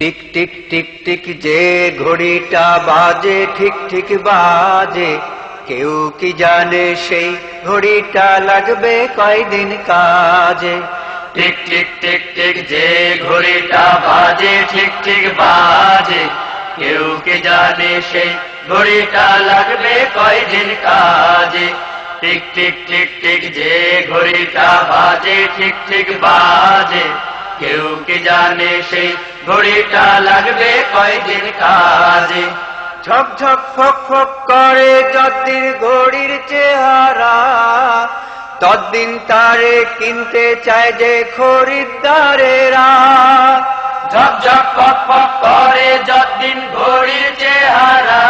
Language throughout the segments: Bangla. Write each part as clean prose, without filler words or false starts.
টিক টিক টিক টিক যে ঘড়িটা বাজে ঠিক ঠিক বাজে, কেউ কি জানে সেই ঘড়িটা লাগবে কয়দিন কাজে। টিক টিক টিক টিক যে ঘড়িটা বাজে ঠিক ঠিক বাজে, কেউ কি জানে সেই ঘড়িটা লাগবে কয়দিন কাজে। টিক টিক টিক টিক যে ঘড়িটা বাজে ঠিক ঠিক বাজে, কেউ কি জানে সেই ঘড়িটা লাগবে কয়দিন কাজে। ঝক ঝক ফক ফক করে যতদিন ঘড়ির চেহারা, ততদিন তারে কিনতে চায় যে খরিদ্দারেরা। ঝক ঝক ফক ফক করে যতদিন ঘড়ির চেহারা,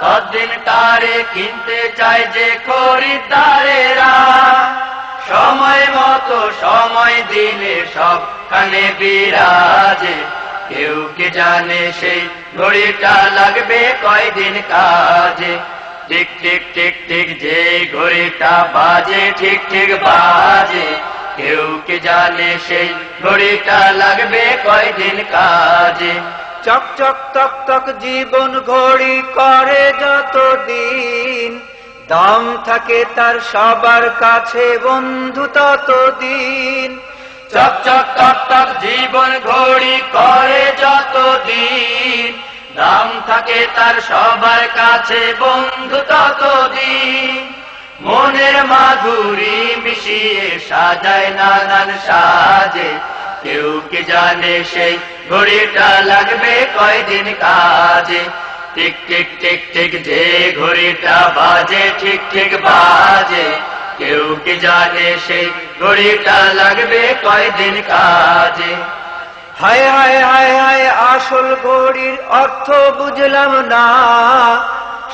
ততদিন তারে কিনতে চায় যে খরিদ্দারেরা। সময় মতো সময় দিলে সবখানে বিরাজে, কেউ কি জানে সেই ঘড়িটা লাগবে কয়দিন কাজে। টিক টিক টিক টিক যে ঘড়িটা বাজে ঠিক ঠিক বাজে, কেউ কি জানে সেই ঘড়িটা লাগবে কয়দিন কাজে। চক চক তক তক জীবন ঘড়ি করে যতদিন, দাম থাকে তার সবার কাছে বন্ধু ততদিন। চক চক টক টক জীবন ঘড়ি করে যতদিন, দাম থাকে তার সবার কাছে বন্ধু ততদিন। মনের মাধুরী মিশিয়ে সাজায় নানান সাজে, কেউ কি জানে সেই ঘড়িটা লাগবে কয়দিন কাজে। টিক টিক টিক টিক যে ঘড়িটা বাজে ঠিক ঠিক বাজে, কেউ কি জানে সেই ঘড়িটা লাগবে কয়দিন কাজে। হায় হায় হায় হায় আসল ঘড়ির অর্থ বুঝলাম না,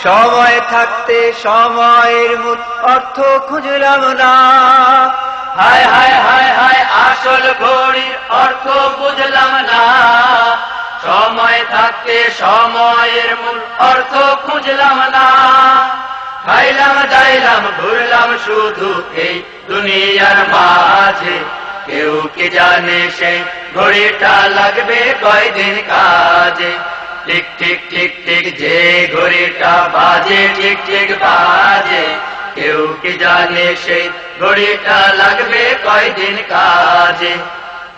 সময় থাকতে সময়ের মূল অর্থ খুঁজলাম না। হায় হায় হায় হায় আসল ঘড়ির অর্থ বুঝলাম না, সময় থাকতে সময়ের মূল অর্থ খুঁজলাম না। খাইলাম যাইলাম ঘুরলাম শুধু এই দুনিয়ার মাঝে, কেউ কি জানে সেই ঘড়িটা লাগবে কয়দিন কাজে। টিক টিক টিক টিক যে ঘড়িটা বাজে ঠিক ঠিক বাজে, কেউ কি জানে সেই ঘড়িটা লাগবে কয়দিন কাজে।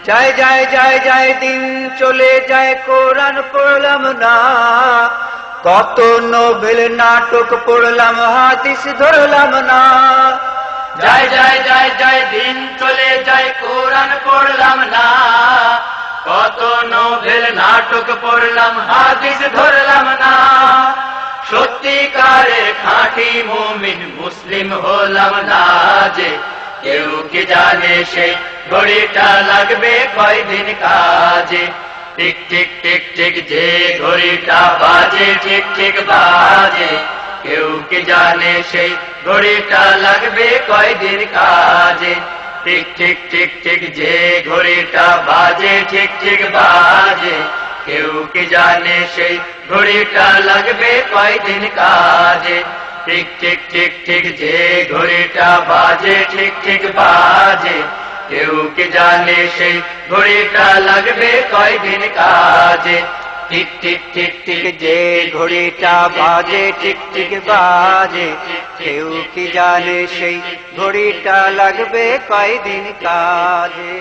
যায় যায় যায় যায় দিন চলে যায়, কোরআন পড়লাম না, কত নোবেল নাটক পড়লাম হাদিস ধরলাম না। যায় যায় যায় যায় দিন চলে যায়, কোরআন পড়লাম না, কত নোবেল নাটক পড়লাম হাদিস ধরলাম না। সত্যিকারের খাঁটি মুমিন মুসলিম হলাম না যে, কেউ কি জানে সেই ঘড়িটা লাগবে কয়দিন কাজে। টিক টিক টিক টিক যে ঘড়িটা বাজে ঠিক ঠিক বাজে, কেউ কি জানে সেই ঘড়িটা লাগবে কয়দিন কাজে। টিক টিক টিক টিক যে ঘড়িটা বাজে ঠিক ঠিক বাজে, কেউ কি জানে সেই ঘড়িটা লাগবে কয়দিন কাজে। টিক টিক টিক টিক যে ঘড়িটা বাজে ঠিক ঠিক বাজে, কেউ কি জানে সেই ঘড়িটা লাগবে কয়দিন কাজে। টিক টিক টিক টিক যে ঘড়িটা বাজে ঠিক ঠিক বাজে, কেউ কি জানে সেই ঘড়িটা লাগবে কয়দিন কাজে।